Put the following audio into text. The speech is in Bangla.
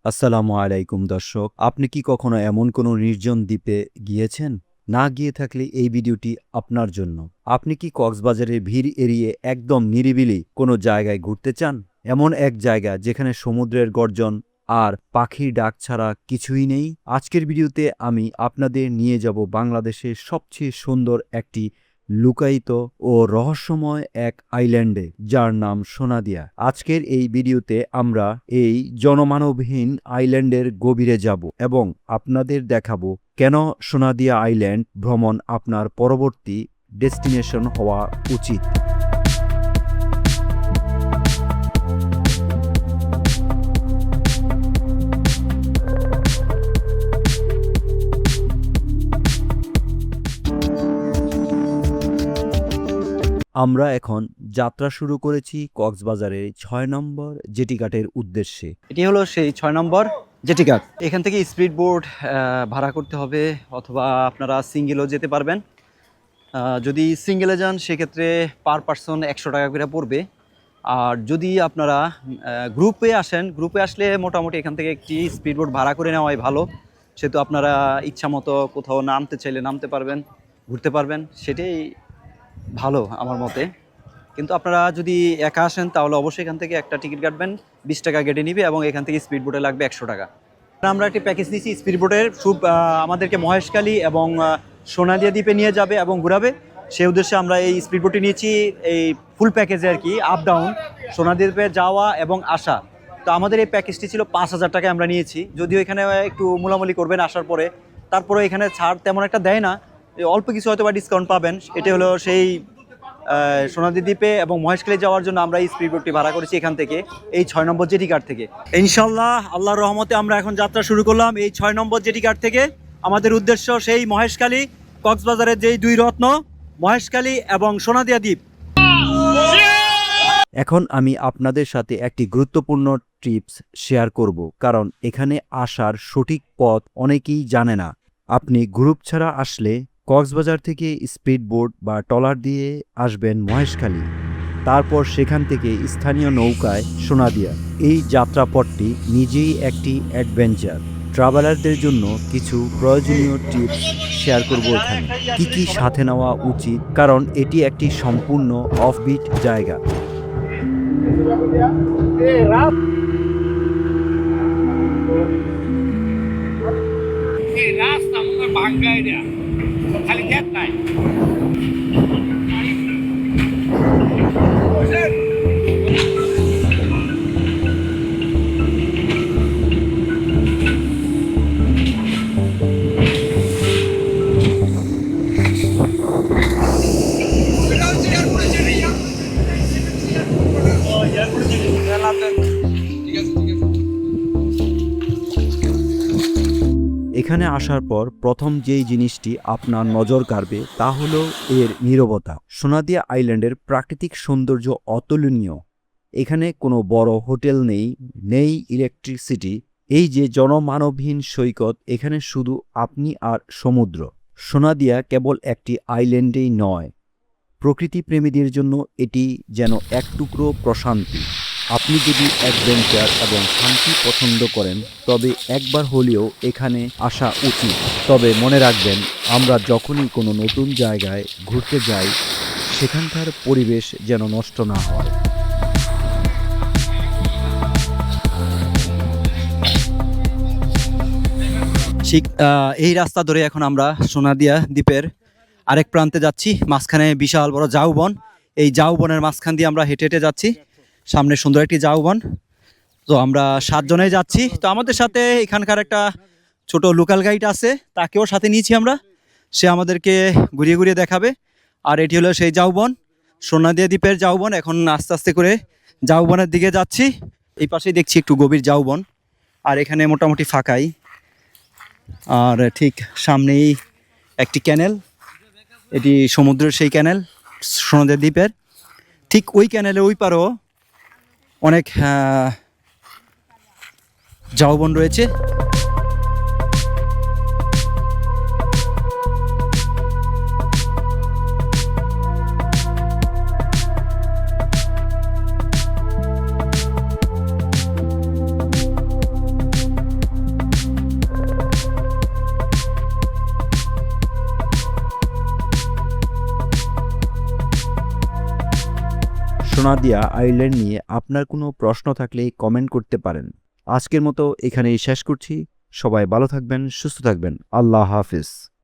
আসসালামু আলাইকুম দর্শক, আপনি কি কখনো এমন কোনো নির্জন দ্বীপে গিয়েছেন? না গিয়ে থাকলে এই ভিডিওটি আপনার জন্য। আপনি কি কক্সবাজারের ভিড় এড়িয়ে একদম নিরিবিলি কোনো জায়গায় ঘুরতে চান? এমন এক জায়গা যেখানে সমুদ্রের গর্জন আর পাখির ডাক ছাড়া কিছুই নেই? আজকের ভিডিওতে আমি আপনাদের নিয়ে যাব বাংলাদেশের সবচেয়ে সুন্দর একটি লুকায়িত ও রহস্যময় এক আইল্যান্ডে, যার নাম সোনাদিয়া। আজকের এই ভিডিওতে আমরা এই জনমানবহীন আইল্যান্ডের গভীরে যাব এবং আপনাদের দেখাবো কেন সোনাদিয়া আইল্যান্ড ভ্রমণ আপনার পরবর্তী ডেস্টিনেশন হওয়া উচিত। আমরা এখন যাত্রা শুরু করেছি কক্সবাজারের ৬ নম্বর জেটিঘাটের উদ্দেশ্যে। এটি হলো সেই ৬ নম্বর জেটিঘাট। এখান থেকে স্পিড বোট ভাড়া করতে হবে, অথবা আপনারা সিঙ্গেলও যেতে পারবেন। যদি সিঙ্গেলে যান সেক্ষেত্রে পার পারসন ১০০ টাকা করে পড়বে। আর যদি আপনারা গ্রুপে আসেন, গ্রুপে আসলে মোটামুটি এখান থেকে একটি স্পিড বোট ভাড়া করে নেওয়াই ভালো। সেহেতু আপনারা ইচ্ছা মতো কোথাও নামতে চাইলে নামতে পারবেন, ঘুরতে পারবেন, সেটাই ভালো আমার মতে। কিন্তু আপনারা যদি একা আসেন তাহলে অবশ্যই এখান থেকে একটা টিকিট কাটবেন, ২০ টাকা কেটে নিবে এবং এখান থেকে স্পিড বোটে লাগবে ১০০ টাকা। আমরা একটি প্যাকেজ নিয়েছি স্পিড বোটের, আমাদেরকে মহেশখালী এবং সোনাদিয়া দ্বীপে নিয়ে যাবে এবং ঘুরাবে। সেই উদ্দেশ্যে আমরা এই স্পিড বোটটি নিয়েছি, এই ফুল প্যাকেজে আর কি, আপ ডাউন সোনাদিয়া দ্বীপে যাওয়া এবং আসা। তো আমাদের এই প্যাকেজটি ছিল ৫,০০০ টাকায় আমরা নিয়েছি। যদিও এখানে একটু মূলামূলি করবেন আসার পরে, তারপরে এখানে ছাড় তেমন একটা দেয় না, অল্প কিছু হয়তো বা ডিসকাউন্ট পাবেন। এটা হলো সেই সোনাদিয়া দ্বীপে এবং মহেশখালী যাওয়ার জন্য আমরা এই স্পিড বোটটি ভাড়া করেছি এখান থেকে, এই ৬ নম্বর জেটিঘাট থেকে। ইনশাল্লাহ আল্লাহর রহমতে আমরা এখন যাত্রা শুরু করলাম এই ৬ নম্বর জেটিঘাট থেকে। আমাদের উদ্দেশ্য সেই মহেশখালী, কক্সবাজারের যেই দুই রত্ন মহেশখালী এবং সোনাদিয়া দ্বীপ। এখন আমি আপনাদের সাথে একটি গুরুত্বপূর্ণ টিপস শেয়ার করব, কারণ এখানে আসার সঠিক পথ অনেকেই জানে না। আপনি গ্রুপ ছাড়া আসলে কক্সবাজার থেকে স্পিড বোট বা ট্রলার দিয়ে আসবেন মহেশখালী, তারপর সেখান থেকে স্থানীয় নৌকায় সোনাদিয়া। এই যাত্রাপথটি নিজেই একটি অ্যাডভেঞ্চার। ট্রাভেলারদের জন্য কিছু প্রয়োজনীয় টিপস শেয়ার করব এখানে। কি কি সাথে নেওয়া উচিত, কারণ এটি একটি সম্পূর্ণ অফবিট জায়গা। রাস্তা মনে ভাঙ্গা এটা খালি গ্যাপ নাই। এখানে আসার পর প্রথম যেই জিনিসটি আপনার নজর কাড়বে তা হলো এর নীরবতা। সোনাদিয়া আইল্যান্ডের প্রাকৃতিক সৌন্দর্য অতুলনীয়। এখানে কোনো বড় হোটেল নেই, নেই ইলেকট্রিসিটি। এই যে জনমানবহীন সৈকত, এখানে শুধু আপনি আর সমুদ্র। সোনাদিয়া কেবল একটি আইল্যান্ডেই নয়, প্রকৃতিপ্রেমীদের জন্য এটি যেন এক টুকরো প্রশান্তি। আপনি যদি অ্যাডভেঞ্চার এবং শান্তি পছন্দ করেন তবে একবার হলেও এখানে আসা উচিত। তবে মনে রাখবেন, আমরা যখনই কোনো নতুন জায়গায় ঘুরতে যাই সেখানকার পরিবেশ যেন নষ্ট না হয়। এই রাস্তা ধরে এখন আমরা সোনাদিয়া দ্বীপের আরেক প্রান্তে যাচ্ছি। মাঝখানে বিশাল বড় ঝাউবন, এই ঝাউবনের মাঝখান দিয়ে আমরা হেঁটে হেঁটে যাচ্ছি। সামনে সুন্দর একটি ঝাউবন। তো আমরা ৭ জনেই যাচ্ছি। তো আমাদের সাথে এখানকার একটা ছোট লোকাল গাইড আছে, তাকেও সাথে নিয়েছি আমরা। সে আমাদেরকে ঘুরিয়ে ঘুরিয়ে দেখাবে। আর এটি হলো সেই ঝাউবন, সোনাদিয়া দ্বীপের ঝাউবন। এখন আস্তে আস্তে করে ঝাউবনের দিকে যাচ্ছি। এই পাশেই দেখছি একটু গভীর ঝাউবন, আর এখানে মোটামুটি ফাঁকাই। আর ঠিক সামনেই একটি ক্যানেল, এটি সমুদ্রের সেই ক্যানেল সোনাদিয়া দ্বীপের। ঠিক ওই ক্যানেলের ওই পারেও অনেক ঝাউবন রয়েছে। সোনাদিয়া আইল্যান্ড নিয়ে আপনার কোনো প্রশ্ন থাকলে কমেন্ট করতে পারেন। আজকের মতো এখানেই শেষ করছি। সবাই ভালো থাকবেন, সুস্থ থাকবেন। আল্লাহ হাফিজ।